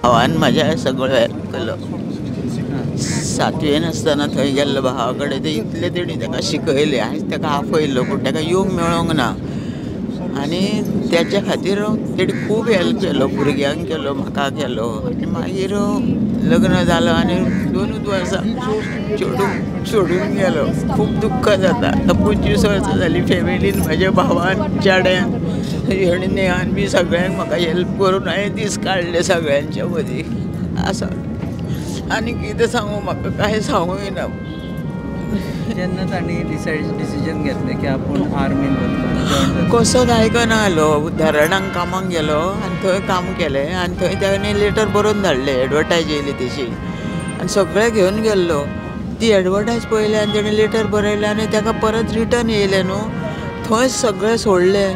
भावान म्हाज्या सगळं हेल्प केलो. 7वीन आसतना थंय गेल्लो भावा कडेन. ते इतले तेणी ताका शिकयलें. आयज ताका आपयलो पूण ताका येवंक मेळोंक ना. आनी तेच्या खातीर तेणी खूब हेल्प केलो. भुरग्यांक केलो, म्हाका केलो. आनी मागीर लग्न जालो आनी 2च वर्सां चेडूं सोडून गेलो. खूब दुख्ख जाता. आतां 25 वर्सां जालीं फॅमिलीन म्हाज्या भावान, चेड्यान, हेणी नेहान बी सगळ्यांक म्हाका हेल्प करून हांवें दीस काडले सगळ्यांच्या मदीं आसा. आनी कितें सांगू, म्हाका कांय सांगूंक ना. जेन्ना तांणी डिसिजन घेतलें की आपूण आर्मीन वतलो, कसोच आयकना जालो. धरणांक कामाक गेलो आनी थंय काम केलें आनी थंय ताणें लेटर बरोवन धाडलें. एडवर्टायज येयली तेची आनी सगळें घेवन गेल्लो. ती एडवर्टायज पळयली आनी तेणें लेटर बरयलें आनी ताका परत रिटर्न येयलें न्हू. थंयच सगळें सोडलें.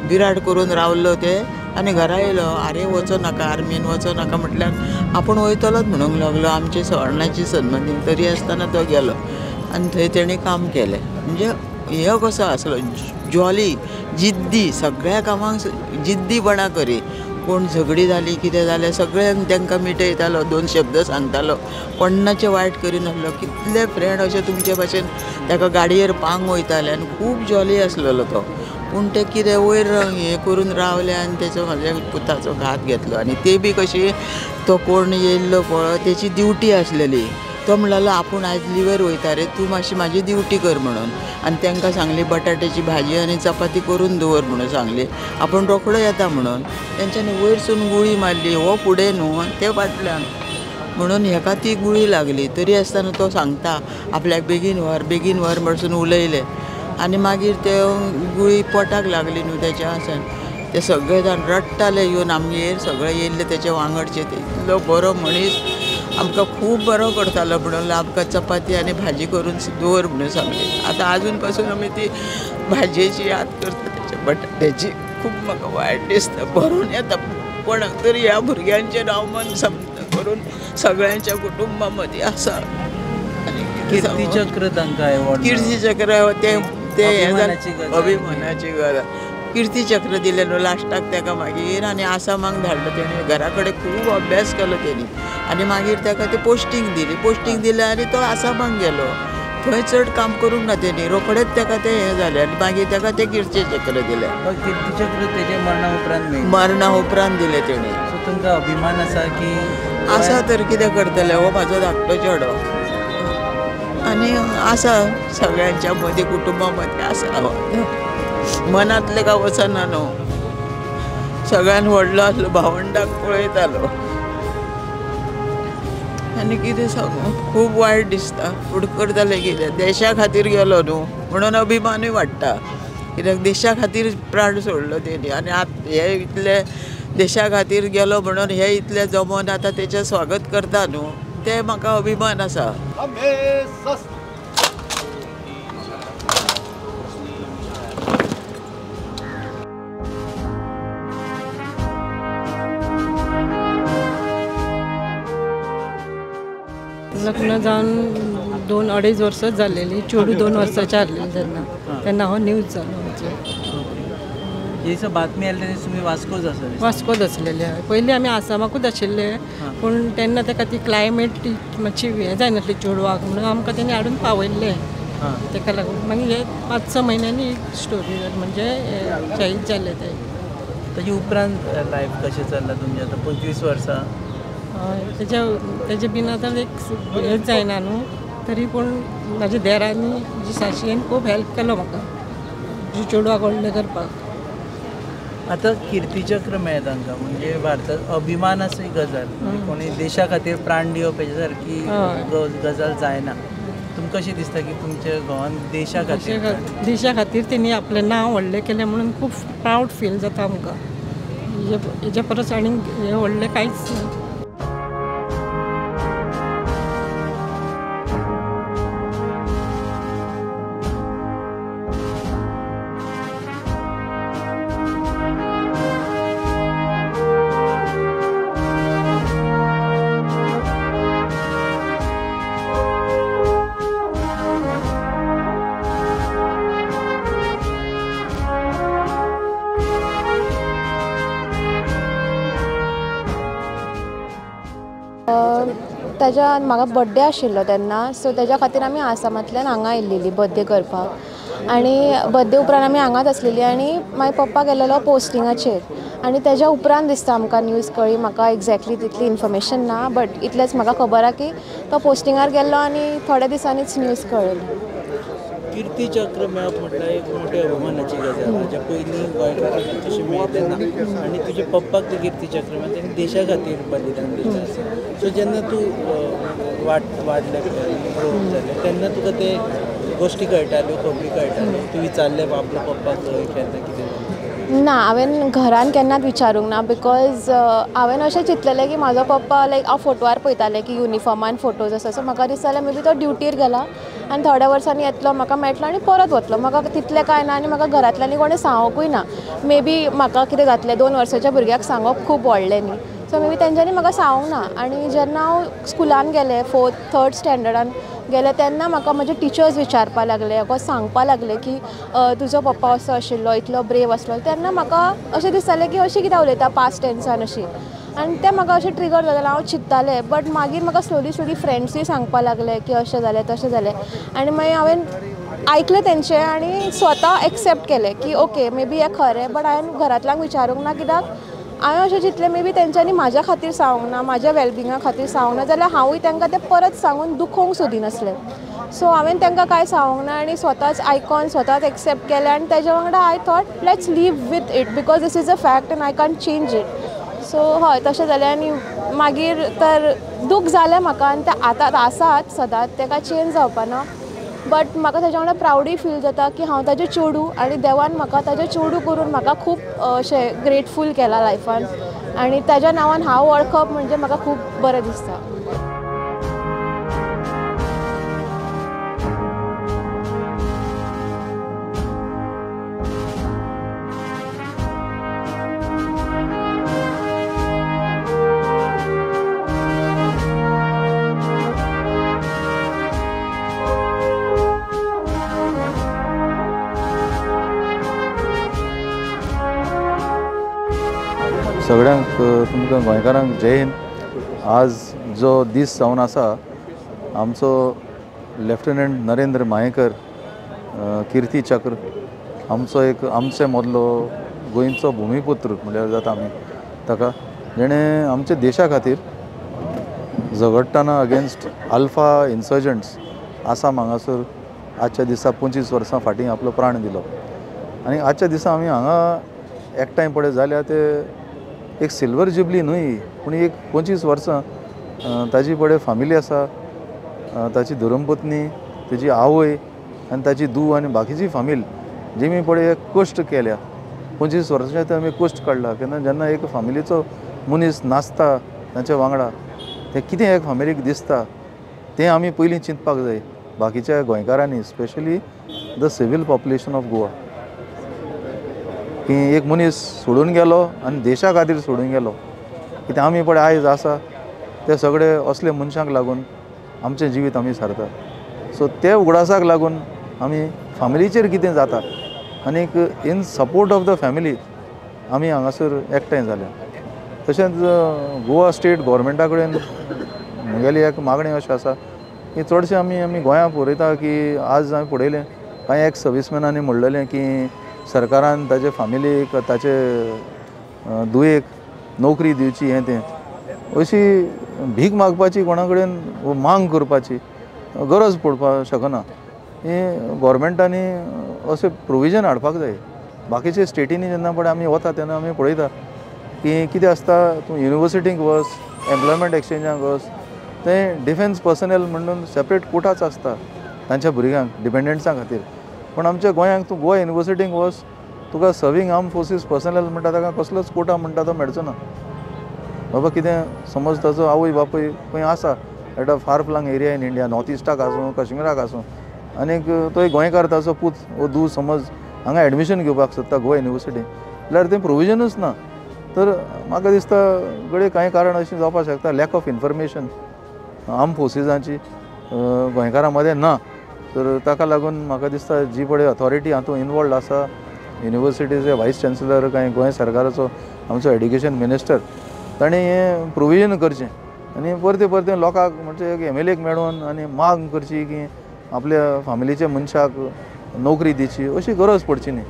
विराट करून रावल्लो ते आनी घरा येयलो. आरे वचो नाका, आर्मीन वचो नाका म्हटल्यार आपूण वयतलोच म्हणूंक लागलो. आमचे सवरणाची सन्मानी तरी आसतना तो गेलो आनी थंय तेणें काम केलें. म्हणजे हे कसो आसलो, जॉली, जिद्दी, सगळ्या कामाक जिद्दीपणा करी. कोण झगडी जाली, कितें जालें, सगळ्यांक तांकां मिटयतालो. 2 शब्द सांगतालो. कोणाचें वायट करिनासलो. कितले फ्रेंड अशे तुमचे भाशेन ताका गाडयेर पांग वयताले आनी खूब जॉली आसलेलो तो. पूण ते कितें वयर हें करून रावले आनी तेचो म्हाज्या पुताचो घात घेतलो. आनी ते बी कशी, तो कोण येयल्लो पळय तेची ड्युटी आसलेली. तो म्हणलेलो आपूण आयज लिव्हर वयता रे, तूं मातशी म्हाजी ड्युटी कर म्हणून. आनी तांकां सांगली बटाट्याची भाजी आनी चपाती करून दवर म्हणून सांगली. आपूण रोखडो येता म्हणून. तेंच्यांनी वयरसून गुळी मारली. हो फुडें न्हू ते फाटल्यान म्हणून हेका ती गुळी लागली. तरी आसतना तो सांगता आपल्याक बेगीन व्हर म्हणून उलयले. आनी मागीर ते गुळी पोटाक लागली न्हू तेच्या आसन. ते सगळे जाण रडटाले येवन आमगेर. सगळे येयल्ले तेचे वांगडचे. ते इतलो बरो मनीस, आमकां खूब बरो करतालो म्हणून आमकां चपाती आनी भाजी करून दवर म्हणून सांगली. आतां आजून पासून आमी ती भाजयेची याद करता तेच्या बटाट्याची. खूब म्हाका वायट दिसता. भरून येता कोणाक तरी ह्या भुरग्यांचें नांव मन समज करून सगळ्यांच्या कुटुंबा मदीं आसा. आनी कीर्ती चक्र तांकां एवॉर्ड, कीर्ती चक्र ते अभिमानाची गजाल. कीर्ती चक्र दिलें न्हू लास्टाक ताका मागीर. आनी आसामाक धाडलो तेणें. घरा कडेन खूब अभ्यास केलो तेणी आनी मागीर ताका ते पोस्टींग दिली आनी तो आसामाक गेलो. थंय चड काम करूंक ना तेणी. रोखडेंच ताका तें हें जालें आनी मागीर ताका तें कीर्ती चक्र दिलें. कीर्ती चक्र तेजे मरणा उपरांत दिलें तेणी. सो तुमकां अभिमान आसा की? आसा तर कितें करतलें. हो म्हाजो धाकटो चेडो आनी आसा सगळ्यांच्या मदीं, कुटुंबा मदीं आसा. मनांतले काय वचना न्हू. सगळ्यान व्हडलो आसलो भावंडाक पळयतालो. आनी कितें सांगू, खूब वायट दिसता. पूण करतलें कितें. देशा खातीर गेलो न्हू म्हणून अभिमानूय वाडटा. कित्याक देशा खातीर प्राण सोडलो तेणी. आनी हे इतले देशा खातीर गेलो म्हणून हे इतले जमोन आतां तेचें स्वागत करता न्हू, ते म्हाका अभिमान आसा. लग्न जावन 2-2.5 वर्सां जालेली. चेडूं 2 वर्सांचें आसलेलें तेन्ना हो न्यूज जालो आमचो. ही बातमी आयली तेन्ना तुमी वास्कोच आसलेले. पयलीं आमी आसामाकूच आशिल्ले. पूण तेन्ना ताका ती क्लायमेट मातशी हें जायनासली चेडवाक म्हणून आमकां तेणी हाडून पावयल्ले. ताका लागून मागीर हे 5-6 म्हयन्यांनी स्टोरी म्हणजे शहीद जाले ते. ताजे उपरांत लायफ कशें चल्लां तुमचें? आतां 25 वर्सां. तेजे बीन आतां एक हेंच जायना न्हू. तरी पूण म्हाज्या देरांनी म्हज्या साशयेन खूब हेल्प केलो म्हाका म्हज्या चेडवाक व्हडलें करपाक. आतां कीर्ती चक्र मेळ्ळें तांकां म्हणजे भारतांत अभिमानाची गजाल. कोणी देशा खातीर प्राण दिवप हेजे सारकी गजाल जायना. तुमकां कशें दिसता की तुमच्या घोवान देशा खातीर तेणी आपलें नांव व्हडलें केलें म्हणून खूब प्रावड फील जाता आमकां. हेजे परस आनीक हें व्हडलें कांयच ना. ताज्या म्हाका बर्थडे आशिल्लो तेन्ना, सो तेज्या खातीर आमी आसामांतल्यान हांगा येयल्लेली बर्थडे करपाक आनी बर्थडे उपरांत आमी हांगाच आसलेली आनी मागीर पप्पा गेल्लो पोस्टिंगाचेर आनी तेज्या उपरांत दिसता आमकां न्यूज कळ्ळी. म्हाका एक्झॅक्टली तितली इन्फॉर्मेशन ना, बट इतलेंच म्हाका खबर आहा की तो पोस्टिंगार गेल्लो आनी थोड्या दिसांनीच न्यूज कळ्ळी. कीर्ती चक्र मेळप म्हटल्यार एक मोठी अभिमानाची गजाल. हाच्या पयलीं गोंयकारांक तशें मेळिल्लें ना आनी तुजे पप्पाक तें कीर्ती चक्र मेळ्ळें, तेणी देशा खातीर बलिदान दिल्लें आसा. सो जेन्ना तूं वाडलें ग्रो जालें तेन्ना तुका ते गोश्टी कळटाल्यो, खबरी कळटाल्यो, तूं विचारलें आपलो पप्पाक खंय केन्ना कितें जालें? ना, हांवें घरान केन्नाच विचारूंक ना, बिकॉज हांवें अशें चिंतलेलें की म्हाजो पप्पा लायक हांव फोटवार पळयतालें की युनिफॉर्मान फोटोज आसा, सो म्हाका दिसतालें मे बी तो ड्युटीर गेला आनी थोड्या वर्सांनी येतलो, म्हाका मेळटलो आनी परत वतलो. म्हाका तितलें कांय ना आनी म्हाका घरांतल्यांनी कोणें सांगोकूय ना. मे बी म्हाका कितें जातलें 2 वर्साच्या भुरग्याक सांगप खूब व्हडलें न्ही, सो मे बी तेंच्यांनी म्हाका सांगूंक ना. आनी जेन्ना हांव स्कुलान गेलें 4th 3rd स्टँडर्डान गेलें तेन्ना म्हाका म्हजे टिचर्स विचारपा लागले, म्हाका सांगपा लागले की तुजो पप्पा असो आशिल्लो, इतलो ब्रेव आसलो. तेन्ना म्हाका अशें दिसतालें की अशें कित्याक उलयता पास्ट टेन्सान अशी, आनी तें म्हाका अशें ट्रिगर जातालें. हांव चिंत्तालें, बट मागीर म्हाका स्लोली फ्रेंड्सूय सांगपा लागले की अशें जालें तशें जालें आनी मागीर हांवें आयकलें तेंचें आनी स्वता एक्सेप्ट केलें की ओके मे बी हें खरें. बट हांवें घरांतल्यांक विचारूंक ना, कित्याक हांवें अशें चिंतलें मे बी तेंच्यांनी म्हाज्या खातीर सांगूंक ना, म्हाज्या वेलबिंगा खातीर सांगूंक ना, जाल्यार हांवूय तांकां तें परत सांगून दुखोवंक सोदिनासलें. सो हांवें तांकां कांय सांगूंक ना आनी स्वताच आयकून स्वताच एक्सेप्ट केलें आनी तेज्या वांगडा I thought let's leave with it because this is a fact and I can't change it. So हय तशें जालें आनी मागीर तर दूख जालें म्हाका आनी तें आतां आसात सदांच, तेका चेंज जावपा ना. बट म्हाका तेज्या वांगडा प्रावडूय फील जाता की हांव ताजें चेडूं आनी देवान म्हाका ताजें चेडूं करून म्हाका खूब अशें ग्रेटफूल केलां लायफान आनी ताज्या नांवान हांव वळखप म्हणजे म्हाका खूब बरें दिसता. सगळ्यांक तुमकां गोंयकारांक जय हिंद. आज जो दीस जावन आसा आमचो लेफ्टनंट नरेंद्र मायेकर कीर्ती चक्र आमचे मदलो गोंयचो भुमिपुत्र म्हळ्यार जाता आमी ताका, जेणें आमच्या देशा खातीर झगडटाना अगेन्स्ट अल्फा इन्सर्जंट्स आसाम हांगासर आजच्या दिसा 25 वर्सां फाटीं आपलो प्राण दिलो. आनी आजच्या दिसा आमी हांगा एकठांय पळय जाल्यार ते एक सिल्वर जुबली न्हय, पूण एक 25 वर्सां ताजी पळय फॅमिली आसा, ताची धर्मपत्नी, ताजी आवय आनी ताची धूव आनी बाकीची फॅमिली जेमी पळय कश्ट केल्या 25 वर्सांचे ते आमी कश्ट काडला. केन्ना जेन्ना एक फॅमिलीचो मनीस नासता तांच्या वांगडा तें कितें एक फॅमिलीक दिसता तें आमी पयलीं चिंतपाक जाय बाकीच्या गोंयकारांनी, specially the civil population of Goa. की एक मनीस सोडून गेलो आनी देशा खातीर सोडून गेलो, कित्याक आमी पळय आयज आसा ते सगळे असले मनशांक लागून आमचें जिवीत आमी सारता. सो ते उगडासाक लागून आमी फॅमिलीचेर कितें जाता आनीक in support of the family आमी हांगासर एकठांय जाले. तशेंच गोवा स्टेट गोवोरमेंटा कडेन म्हगेली एक मागणी अशी आसा की चडशें आमी गोंया पळयता की आज हांवें पळयलें कांय एक्स सर्वीसमॅनांनी म्हणलेलें की सरकारान ताचे फॅमिलीक ताचे धुयेक नोकरी दिवची, हें तें अशी भीक मागपाची कोणा कडेन मांग करपाची गरज पडपाक शकना. हें गोवोरमेंटांनी अशें प्रोविजन हाडपाक जाय. बाकीच्या स्टेटींनी जेन्ना पळय आमी वता तेन्ना आमी पळयता की कितें आसता, तूं युनिवर्सिटींक वच, एम्प्लॉयमेंट एक्सचेंजाक वच, तें डिफेन्स पर्सनल म्हणून सेपरेट कोटाच आसता तांच्या भुरग्यांक डिपेंडंट्सां खातीर. पण आमच्या गोंयांक तूं गोवा युनिवर्सिटींक वच, तुका सर्वींग आर्म फोर्सीस पर्सनल म्हणटा ताका कसलोच कोटा म्हणटा तो मेळचो ना. बाबा कितें समज ताचो आवय बापूय खंय आसा at a far flung area in India, north इस्टाक आसूं काश्मीराक आसूं, आनीक तो एक गोंयकार ताचो पूत वो धूव समज हांगा एडमिशन घेवपाक सोदता गोवा युनिवर्सिटीन, जाल्यार तें प्रोविजनूच ना. तर म्हाका दिसता गडे कांय कारण अशीं जावपाक शकता, लॅक ऑफ इन्फॉर्मेशन आर्म फोर्सिसांची गोंयकारां मदें ना. तर ताका लागून म्हाका दिसता जी पळय अथॉरिटी हातूंत इनवॉल्ड आसा, युनिवर्सिटीचे वायस चान्सलर, कांय गोंय सरकाराचो आमचो एड्युकेशन मिनिस्टर, ताणें हें प्रोविजन करचें आनी परते परते लोकांक म्हणजे MLAक मेळून आनी माग करची की आपल्या फॅमिलीच्या मनशाक नोकरी दिवची अशी गरज पडची न्ही.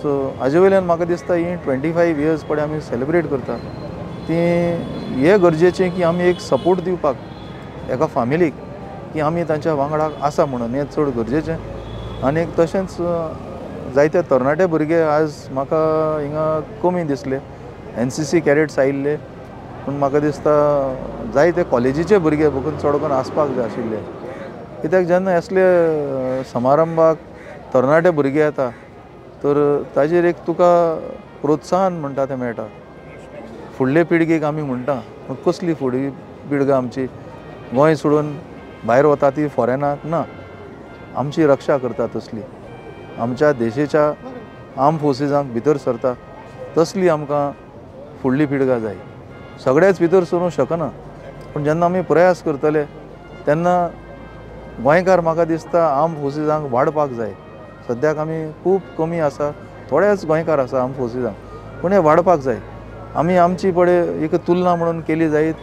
सो हाजे वयल्यान म्हाका दिसता ही 25 इयर्स पडे आमी सेलिब्रेट करता ती हे गरजेचें की आमी एक सपोर्ट दिवपाक एका फॅमिलीक की आमी तांच्या वांगडाक आसा म्हणून हें चड गरजेचें. आनी तशेंच जायते तरणाटे भुरगे आज म्हाका हिंगा कमी दिसले. NCC कॅडेट्स आयिल्ले पूण म्हाका दिसता जायते कॉलेजीचे भुरगे बघून चड करून आसपाक जाय आशिल्ले. कित्याक जेन्ना असले समारंभाक तरणाटे भुरगे येता तर ताजेर एक तुका प्रोत्साहन म्हणटा तें मेळटा. फुडले पिळगेक आमी म्हणटा पूण कसली फुडली पिळगा आमची गोंय सोडून भायर वता ती फॉरेनाक ना, आमची रक्षा करता तसली, आमच्या देशाच्या आर्म फोर्सिसांक भितर सरता तसली आमकां फुडली पिळगा जाय. सगळेच भितर सरूंक शकना पूण जेन्ना आमी प्रयास करतले तेन्ना गोंयकार म्हाका दिसता आर्म फोर्सिसांक वाडपाक जाय. सद्याक आमी खूब कमी आसा, थोडेच गोंयकार आसा आर्म फोर्सिसांक पूण हे वाडपाक जाय. आमी आमची पडे एक तुलना म्हणून केली जायत.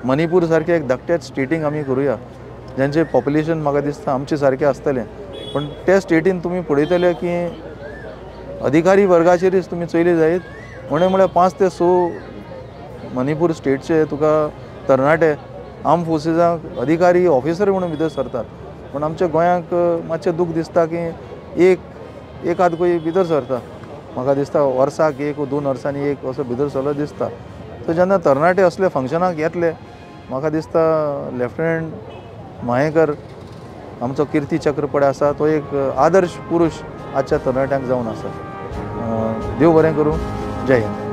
मणिपूर सारखे एक धाकट्याच स्टेटींक आमी करुया जेंचे पॉप्युलेशन म्हाका दिसता आमचे सारकें आसतलें पण त्या स्टेटीन तुमी पळयतले की अधिकारी वर्गाचेरच तुमी चोयली जायत म्हळ्यार 5 ते 6 मणिपूर स्टेटचे तुका तरणाटे आर्म फोर्सिसांक अधिकारी ऑफिसर म्हणून भितर सरतात. पूण आमच्या गोंयांक मातशें दूख दिसता की एक आद खंय भितर सरता. म्हाका दिसता वर्साक 1 वा 2 वर्सांनी एक असो भितर सरलो दिसता. सो जेन्ना तरणाटे असले फंक्शनाक येतले म्हाका दिसता लेफ्टनंट मयेकर आमचो किर्ती चक्र पडे आसा तो एक आदर्श पुरुष आजच्या तरणाट्यांक जावन आसा. देव बरें करूं. जय हिंद.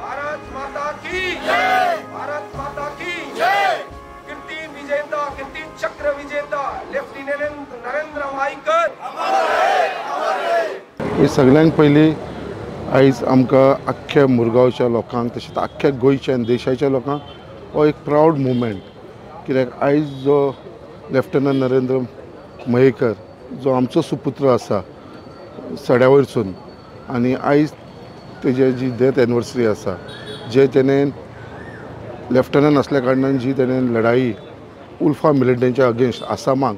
भारत माता की जय. भारत माता की जय. कीर्ती विजेता, कीर्ती चक्र विजेता लेफ्टनंट नरेंद्र मायेकर हे सगळ्यांक पयलीं आयज आमकां आख्ख्या मुरगांवच्या लोकांक तशेंच आख्ख्या गोंयच्या आनी देशाच्या लोकांक हो एक प्रावड मुवमेंट. कित्याक आयज जो लेफ्टनंट नरेंद्र मयेकर जो आमचो सुपुत्र आसा सड्या वयरसून आनी आयज तेजे जी डेथ एनिवर्सरी आसा जे तेणें लेफ्टनंट आसल्या कारणान जी तेणें लढाई उल्फा मिलिटंटाच्या अगेन्स्ट आसामाक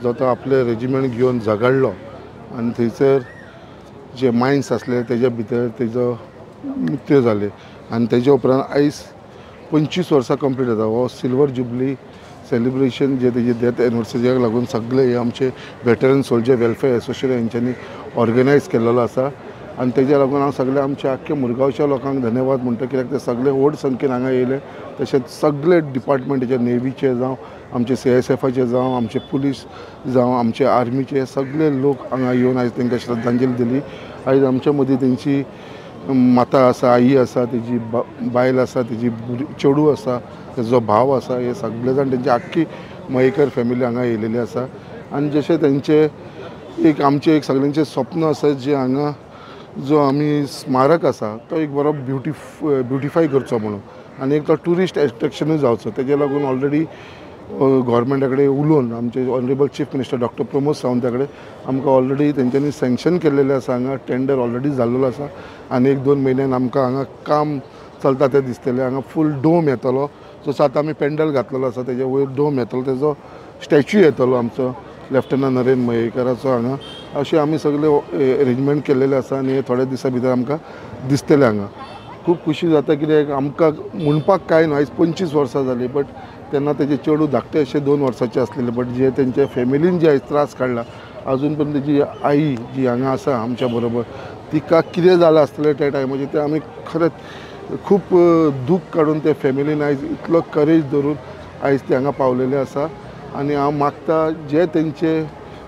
जो तो आपले रेजिमेंट घेवन झगडलो आनी थंयसर जे मायन्स आसले तेजे भितर तेजो मृत्यू जाले आनी तेजे उपरांत आयज 25 वर्सां कंप्लीट जाता. हो सिल्वर जुबली सेलिब्रेशन जे तेजे डेथ एनिवर्सरीक लागून सगळे हे आमचे वेटरन सोल्जर वेलफेअर एसोसिएशन हेंच्यांनी ऑर्गनायज केल्लो आसा आनी तेज्या लागून हांव सगळे आमच्या आख्ख्या मुरगांवच्या लोकांक धन्यवाद म्हणटा. कित्याक ते सगळे व्हड संख्येन हांगा येयले. तशेंच सगळे डिपार्टमेंटाचे नेवीचे जावं आमचे CSFचे जावं आमचे पुलीस जावं आमचे आर्मीचे सगळे लोक हांगा येवन आयज तांकां श्रद्धांजली दिली. आयज आमच्या मदीं तेंची माता आसा, आई आसा, तेजी बायल आसा, तेजी चेडूं आसा, तेजो भाव आसा, हे सगळे जाण तेंची आख्खी मयेकर फॅमिली हांगा येयलेली आसा. आनी जशें तेंचे एक आमचे एक सगळ्यांचें स्वप्न आसा जे हांगा जो आमी स्मारक आसा तो एक बरो ब्युटिफाय करचो म्हणून आनी एक तो ट्युरिस्ट एट्रॅक्शनूय जावचो. तेजे लागून ऑलरेडी गव्हर्मेंटा कडेन उलोवन आमचे honourable chief minister doctor Pramod सावंता कडेन आमकां ऑलरेडी तेंच्यांनी सँक्शन केल्लेलें आसा. हांगा टेंडर ऑलरेडी जाल्लो आसा आनी 1-2 म्हयन्यान आमकां हांगा काम चलता तें दिसतलें. हांगा फूल डोम येतलो. जसो आतां आमी पेंडल घातलेलो आसा तेजे वयर डोम येतलो, तेजो स्टॅच्यू येतलो आमचो लेफ्टनंट नरेंद्र मयेकराचो हांगा. अशें आमी सगळे अरेंजमेंट केल्लेले आसा आनी हे थोड्या दिसां भितर आमकां दिसतलें. हांगा खूब खुशी जाता कित्याक आमकां म्हणपाक कांय ना. आयज 25 वर्सां जालीं बट तेन्ना तेजे चेडूं धाकटे अशें 2 वर्साचें आसलेलें बट जे तेंच्या फॅमिलीन जे आयज त्रास काडला अजून पण तेजी आई जी हांगा आसा आमच्या बरोबर तिका कितें जालां आसतलें त्या टायमाचेर तें आमी खरेंच खूब दूख काडून ते फॅमिलीन आयज इतलो करेज धरून आयज ते हांगा पावलेले आसा. आनी हांव मागता जे तेंचे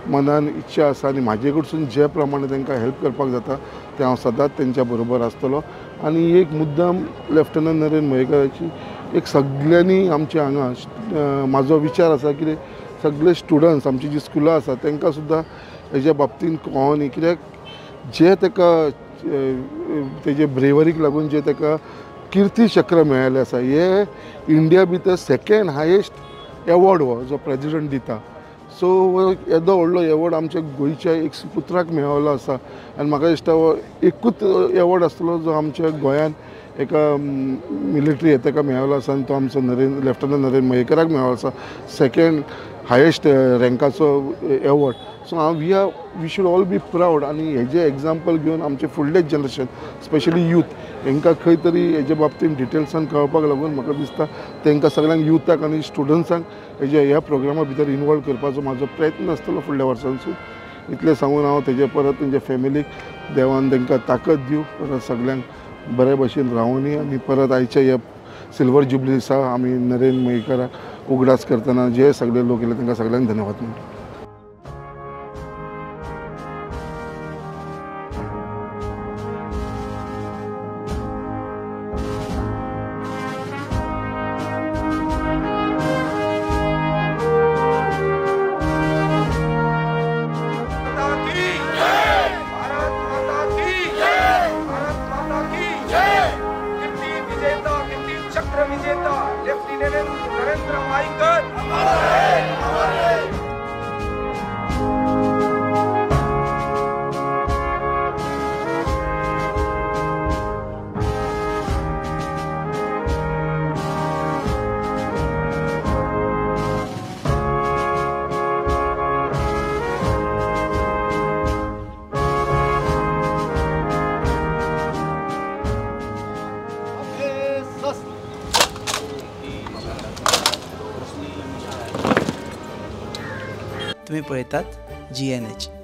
मनान इच्छा आसा आनी म्हाजे कडसून जे प्रमाणे तांकां हेल्प करपाक जाता ते हांव सदांच तेंच्या बरोबर आसतलो. आनी एक मुद्दाम लेफ्टनंट नरेंद्र मयेकराची एक सगळ्यांनी आमच्या हांगा म्हाजो विचार आसा की सगळे स्टुडंट्स आमची जी स्कुलां आसा तांकां सुद्दां हेज्या बाबतींत कळोनी. कित्याक जे ताका तेजे ब्रेवरीक लागून जे ताका किर्ती चक्र मेळ्ळें आसा हे इंडिया भितर सेकेंड हायेस्ट एवॉर्ड हो जो प्रेजिडंट दिता. सो येदो व्हडलो एवॉर्ड आमच्या गोंयच्या एक पुत्राक मेळ्ळो आसा आनी म्हाका दिसता हो एकूच एवॉर्ड आसतलो जो आमच्या गोंयांत एका मिलिटरी ताका मेळ्ळो आसा आनी तो आमचो लेफ्टनंट नरेंद्र मयेकाराक मेळ्ळो आसा सेकेंड हायेस्ट रँकाचो award. So we should all be proud आनी हेजे एग्जाम्पल घेवन आमचे फुडले जनरेशन स्पेशली यूथ हांकां खंय तरी हेजे बाबतींत डिटेल्सान कळपाक लागून म्हाका दिसता तांकां सगळ्यांक युथाक आनी स्टुडंट्सांक ह्या प्रोग्रामा भितर इनवॉल्व करपाचो म्हाजो प्रयत्न आसतलो फुडल्या वर्सांसून. इतलें सांगून हांव तेजे परत तेंच्या फॅमिलीक देवान तांकां ताकद दिवं, परत सगळ्यांक बरे भशेन रावनी आनी परत आयच्या ह्या सिल्वर जुबली दिसा आमी नरेंद्र मयेकाराक उगडास करतना जे सगळे लोक येयले तांकां सगळ्यांक धन्यवाद म्हणटा. चक्र विजेता लेफ्टिनेंट नरेंद्र माईकर तुम्ही पळयतात GNH.